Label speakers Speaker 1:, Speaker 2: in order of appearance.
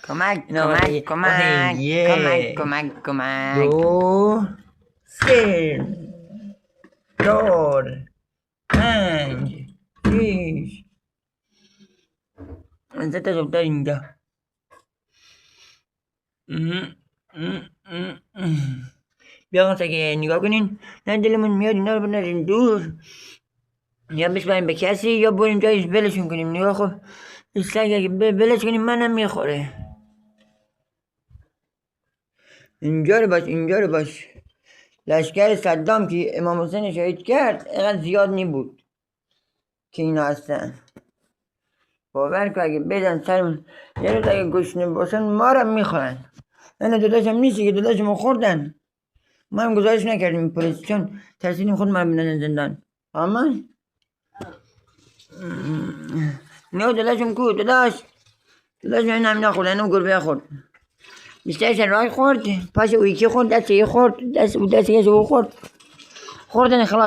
Speaker 1: کمک
Speaker 2: اینا
Speaker 1: کمک
Speaker 2: آقای-
Speaker 1: کمک
Speaker 2: آقای یه.
Speaker 1: کمک کمک کمک
Speaker 2: 2 3 4 5 6 سه تا جفت اینجا. بیا آقا سگه نگاه کنین، نه دلمون میاد اینا رو بنرین دور، یا بسپاریم به کسی یا بریم جایش بلشون کنیم. نگاه خب این سگ اگه بلش کنیم منم میخوره. اینجا رو باش لشکر صدام که امام حسین شهید کرد اینقدر زیاد نی بود که اینا هستن. باور کن اگه بدن سرمون یه روز اگه گشنه باشن ما رو میخورن. نه داداشم نیستی که داداشمو خوردن، ما هم گزارش نکردیم پلیس چون ترسیدیم خود ما رو بندازن زندان. آمان نه داداشم کو داداشم این هم نخورد، اینم گربه خورد، بیشترش رای خورد، پاش او یکی خورد، دست یه خورد، دست یه خورد، خوردن خلاص.